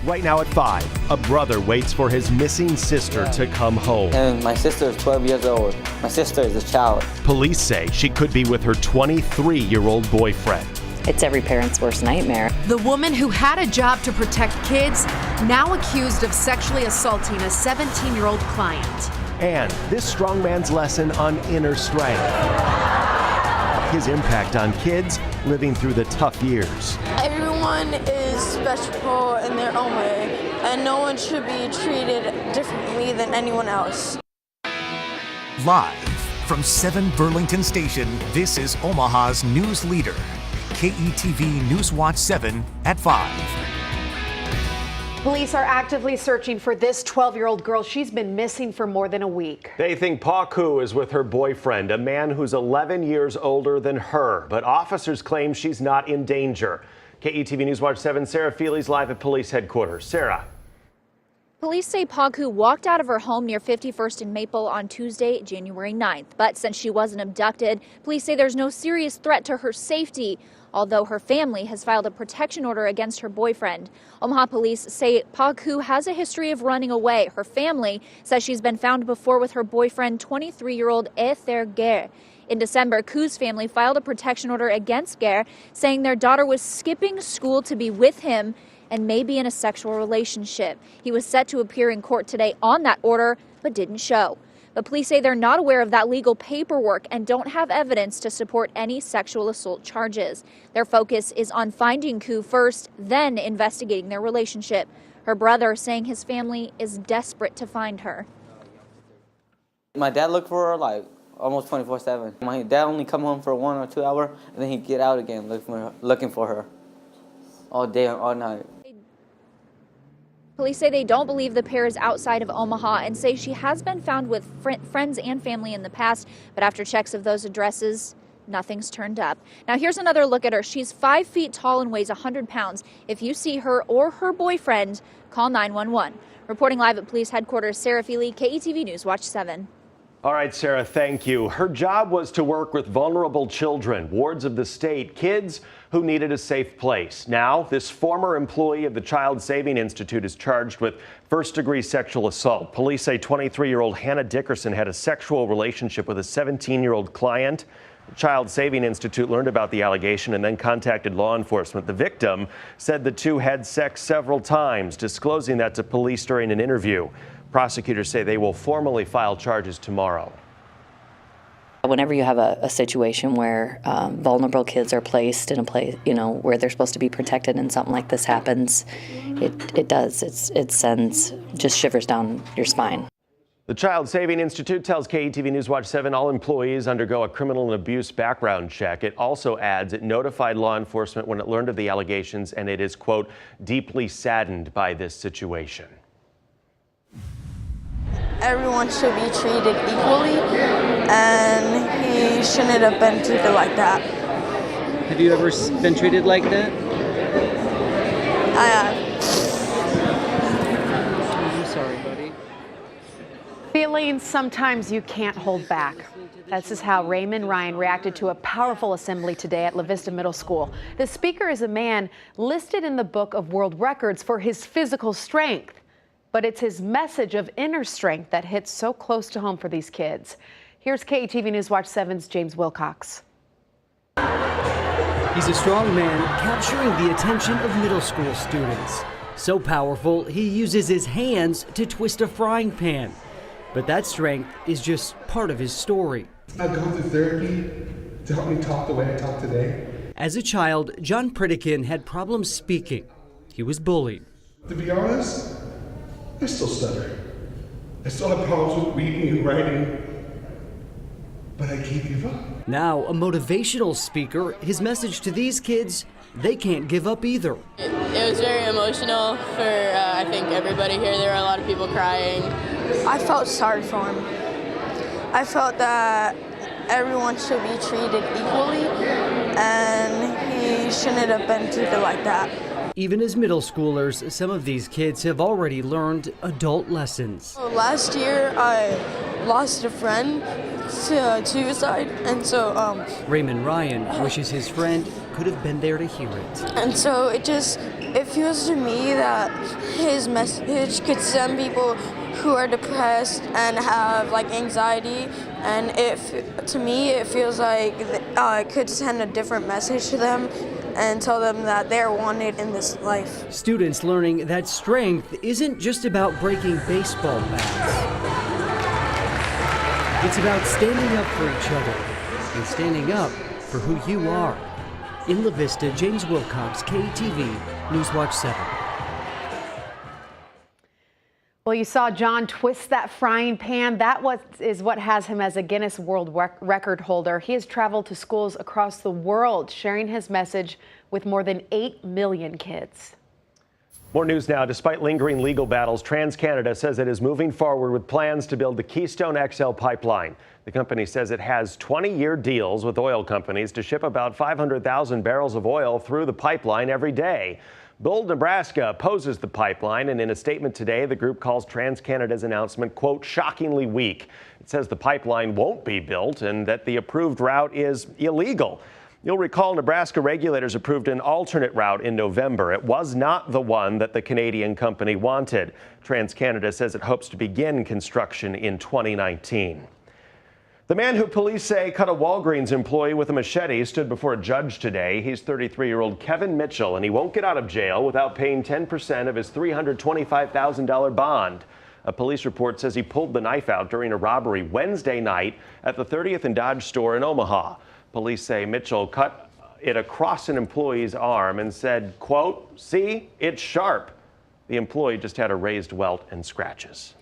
Right now at 5, a brother waits for his missing sister to come home. And my sister is 12 years old. My sister is a child. Police say she could be with her 23-year-old boyfriend. It's every parent's worst nightmare. The woman who had a job to protect kids, now accused of sexually assaulting a 17-year-old client. And this strongman's lesson on inner strength. His impact on kids living through the tough years. Everyone is special in their own way, and no one should be treated differently than anyone else. Live from 7 Burlington Station, this is Omaha's news leader. KETV NewsWatch 7 at 5. Police are actively searching for this 12-year-old girl. She's been missing for more than a week. They think Paku is with her boyfriend, a man who's 11 years older than her. But officers claim she's not in danger. KETV NewsWatch 7, Sarah Feely's live at police headquarters. Sarah. Police say Paku walked out of her home near 51st and Maple on Tuesday, January 9th. But since she wasn't abducted, police say there's no serious threat to her safety, although her family has filed a protection order against her boyfriend. Omaha police say Paku has a history of running away. Her family says she's been found before with her boyfriend, 23-year-old Ether Guerre. In December, Ku's family filed a protection order against Guerre, saying their daughter was skipping school to be with him and may be in a sexual relationship. He was set to appear in court today on that order, but didn't show. But police say they're not aware of that legal paperwork and don't have evidence to support any sexual assault charges. Their focus is on finding Ku first, then investigating their relationship. Her brother saying his family is desperate to find her. My dad looked for her like almost 24/7. My dad only come home for 1 or 2 hours, and then he'd get out again looking for her all day and all night. Police say they don't believe the pair is outside of Omaha and say she has been found with friends and family in the past, but after checks of those addresses, nothing's turned up. Now here's another look at her. She's 5 feet tall and weighs 100 pounds. If you see her or her boyfriend, call 911. Reporting live at police headquarters, Sarah Feely, KETV News Watch 7. All right, Sarah, thank you. Her job was to work with vulnerable children, wards of the state, kids who needed a safe place. Now, this former employee of the Child Saving Institute is charged with first-degree sexual assault. Police say 23-year-old Hannah Dickerson had a sexual relationship with a 17-year-old client. The Child Saving Institute learned about the allegation and then contacted law enforcement. The victim said the two had sex several times, disclosing that to police during an interview. Prosecutors say they will formally file charges tomorrow. Whenever you have a situation where vulnerable kids are placed in a place, where they're supposed to be protected and something like this happens, it sends just shivers down your spine. The Child Saving Institute tells KETV NewsWatch 7 all employees undergo a criminal and abuse background check. It also adds it notified law enforcement when it learned of the allegations, and it is, quote, deeply saddened by this situation. Everyone should be treated equally, and he shouldn't have been treated like that. Have you ever been treated like that? I have. I'm sorry, buddy. Feelings sometimes you can't hold back. This is how Raymond Ryan reacted to a powerful assembly today at La Vista Middle School. The speaker is a man listed in the Book of World Records for his physical strength. But it's his message of inner strength that hits so close to home for these kids. Here's KETV NewsWatch 7's James Wilcox. He's a strong man capturing the attention of middle school students. So powerful, he uses his hands to twist a frying pan. But that strength is just part of his story. I go through therapy to help me talk the way I talk today. As a child, John Pritikin had problems speaking. He was bullied. To be honest, I still stutter. I still have problems with reading and writing, but I can't give up. Now a motivational speaker, his message to these kids, they can't give up either. It was very emotional for, I think, everybody here. There were a lot of people crying. I felt sorry for him. I felt that everyone should be treated equally, and he shouldn't have been treated like that. Even as middle schoolers, some of these kids have already learned adult lessons. Last year, I lost a friend to suicide, and so Raymond Ryan wishes his friend could have been there to hear it. And so it just It feels to me that his message could send people who are depressed and have like anxiety, and to me it feels like it could send a different message to them and tell them that they're wanted in this life. Students learning that strength isn't just about breaking baseball bats. It's about standing up for each other and standing up for who you are. In La Vista, James Wilcox, KETV, NewsWatch 7. Well, you saw John twist that frying pan. That is what has him as a Guinness World Record holder. He has traveled to schools across the world, sharing his message with more than 8 million kids. More news now. Despite lingering legal battles, TransCanada says it is moving forward with plans to build the Keystone XL pipeline. The company says it has 20-year deals with oil companies to ship about 500,000 barrels of oil through the pipeline every day. Bold, Nebraska opposes the pipeline, and in a statement today, the group calls TransCanada's announcement, quote, shockingly weak. It says the pipeline won't be built and that the approved route is illegal. You'll recall Nebraska regulators approved an alternate route in November. It was not the one that the Canadian company wanted. TransCanada says it hopes to begin construction in 2019. The man who police say cut a Walgreens employee with a machete stood before a judge today. He's 33-year-old Kevin Mitchell, and he won't get out of jail without paying 10% of his $325,000 bond. A police report says he pulled the knife out during a robbery Wednesday night at the 30th and Dodge store in Omaha. Police say Mitchell cut it across an employee's arm and said, quote, see, it's sharp. The employee just had a raised welt and scratches.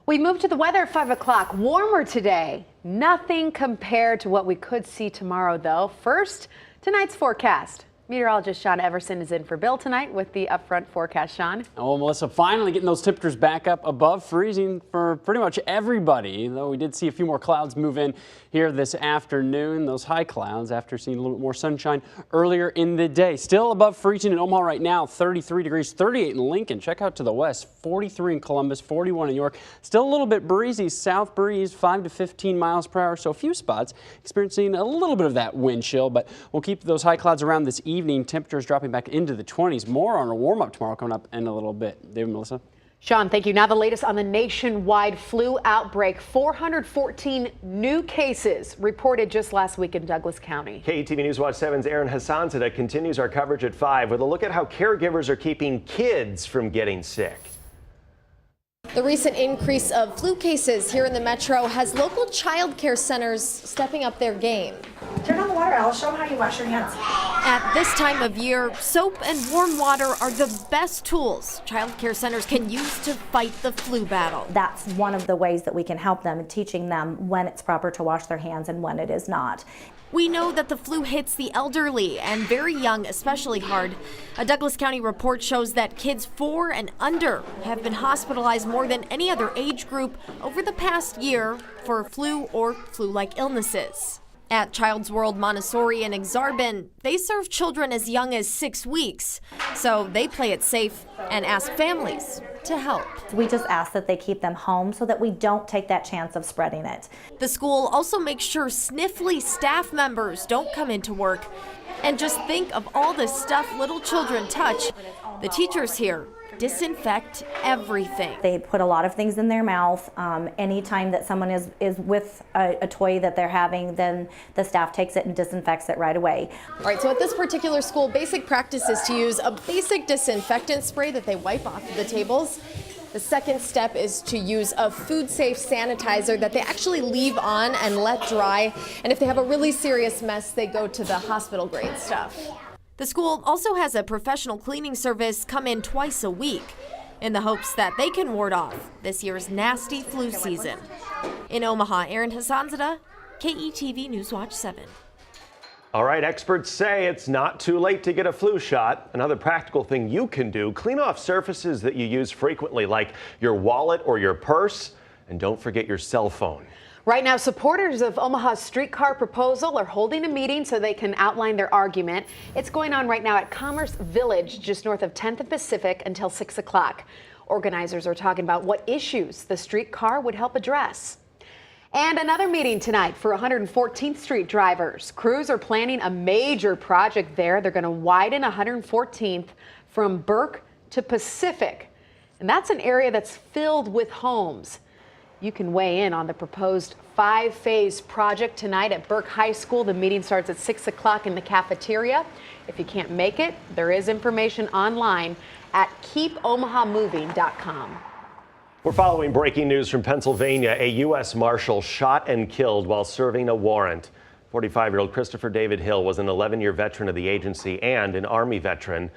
We move to the weather at 5 o'clock. Warmer today. Nothing compared to what we could see tomorrow, though. First, tonight's forecast. Meteorologist Sean Everson is in for Bill tonight with the upfront forecast. Sean. Oh, Melissa, finally getting those temperatures back up above freezing for pretty much everybody, though we did see a few more clouds move in here this afternoon. Those high clouds after seeing a little bit more sunshine earlier in the day. Still above freezing in Omaha right now, 33 degrees, 38 in Lincoln. Check out to the west, 43 in Columbus, 41 in York. Still a little bit breezy, south breeze, 5 to 15 miles per hour. So a few spots experiencing a little bit of that wind chill, but we'll keep those high clouds around this evening. Temperatures dropping back into the 20s. More on a warm-up tomorrow coming up in a little bit. David, Melissa. Sean, thank you. Now the latest on the nationwide flu outbreak. 414 new cases reported just last week in Douglas County. KETV NewsWatch 7's Aaron Hassanzadeh continues our coverage at 5 with a look at how caregivers are keeping kids from getting sick. The recent increase of flu cases here in the metro has local child care centers stepping up their game. Turn on the water. I'll show them how you wash your hands. At this time of year, soap and warm water are the best tools child care centers can use to fight the flu battle. That's one of the ways that we can help them in teaching them when it's proper to wash their hands and when it is not. We know that the flu hits the elderly and very young especially hard. A Douglas County report shows that kids 4 and under have been hospitalized more than any other age group over the past year for flu or flu-like illnesses. At Child's World Montessori in Exarban, they serve children as young as 6 weeks, so they play it safe and ask families to help. We just ask that they keep them home so that we don't take that chance of spreading it. The school also makes sure sniffly staff members don't come into work. And just think of all the stuff little children touch. The teachers here disinfect everything. They put a lot of things in their mouth. Anytime that someone is with a toy that they're having, then the staff takes it and disinfects it right away. All right, so at this particular school, basic practice is to use a basic disinfectant spray that they wipe off the tables. The second step is to use a food-safe sanitizer that they actually leave on and let dry. And if they have a really serious mess, they go to the hospital-grade stuff. The school also has a professional cleaning service come in twice a week in the hopes that they can ward off this year's nasty flu season. In Omaha, Aaron Hassanzadeh, KETV NewsWatch 7. All right, experts say it's not too late to get a flu shot. Another practical thing you can do, clean off surfaces that you use frequently, like your wallet or your purse, and don't forget your cell phone. Right now, supporters of Omaha's streetcar proposal are holding a meeting so they can outline their argument. It's going on right now at Commerce Village, just north of 10th and Pacific, until 6 o'clock. Organizers are talking about what issues the streetcar would help address. And another meeting tonight for 114th Street drivers. Crews are planning a major project there. They're going to widen 114th from Burke to Pacific. And that's an area that's filled with homes. You can weigh in on the proposed 5-phase project tonight at Burke High School. The meeting starts at 6 o'clock in the cafeteria. If you can't make it, there is information online at keepomahamoving.com. We're following breaking news from Pennsylvania. A U.S. Marshal shot and killed while serving a warrant. 45-year-old Christopher David Hill was an 11-year veteran of the agency and an Army veteran.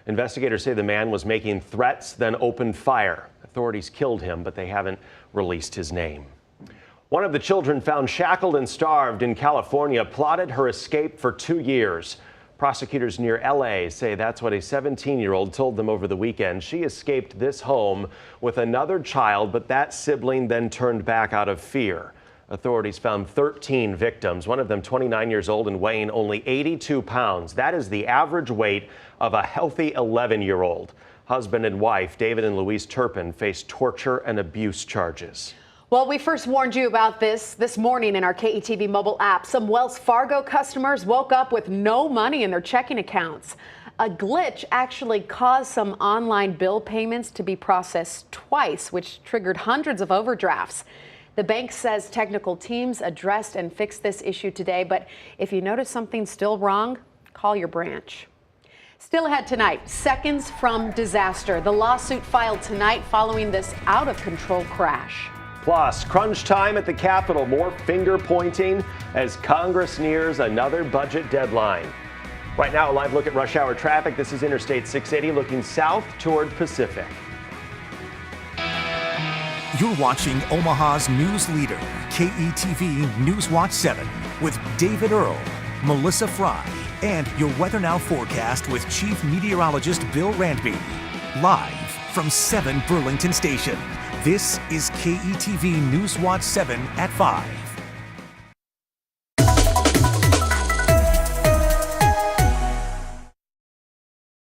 Investigators say the man was making threats, then opened fire. Authorities killed him, but they haven't released his name. One of the children found shackled and starved in California plotted her escape for 2 years. Prosecutors near L.A. say that's what a 17-year-old told them over the weekend. She escaped this home with another child, but that sibling then turned back out of fear. Authorities found 13 victims, one of them 29 years old and weighing only 82 pounds. That is the average weight of a healthy 11-year-old. Husband and wife, David and Louise Turpin, face torture and abuse charges. Well, we first warned you about this morning in our KETV mobile app. Some Wells Fargo customers woke up with no money in their checking accounts. A glitch actually caused some online bill payments to be processed twice, which triggered hundreds of overdrafts. The bank says technical teams addressed and fixed this issue today, but if you notice something still wrong, call your branch. Still ahead tonight, seconds from disaster. The lawsuit filed tonight following this out-of-control crash. Plus, crunch time at the Capitol, more finger pointing as Congress nears another budget deadline. Right now, a live look at rush hour traffic. This is Interstate 680 looking south toward Pacific. You're watching Omaha's news leader, KETV NewsWatch 7, with David Earl, Melissa Fry, and your Weather Now forecast with Chief Meteorologist Bill Randby. Live from 7 Burlington Station, this is KETV NewsWatch 7 at 5.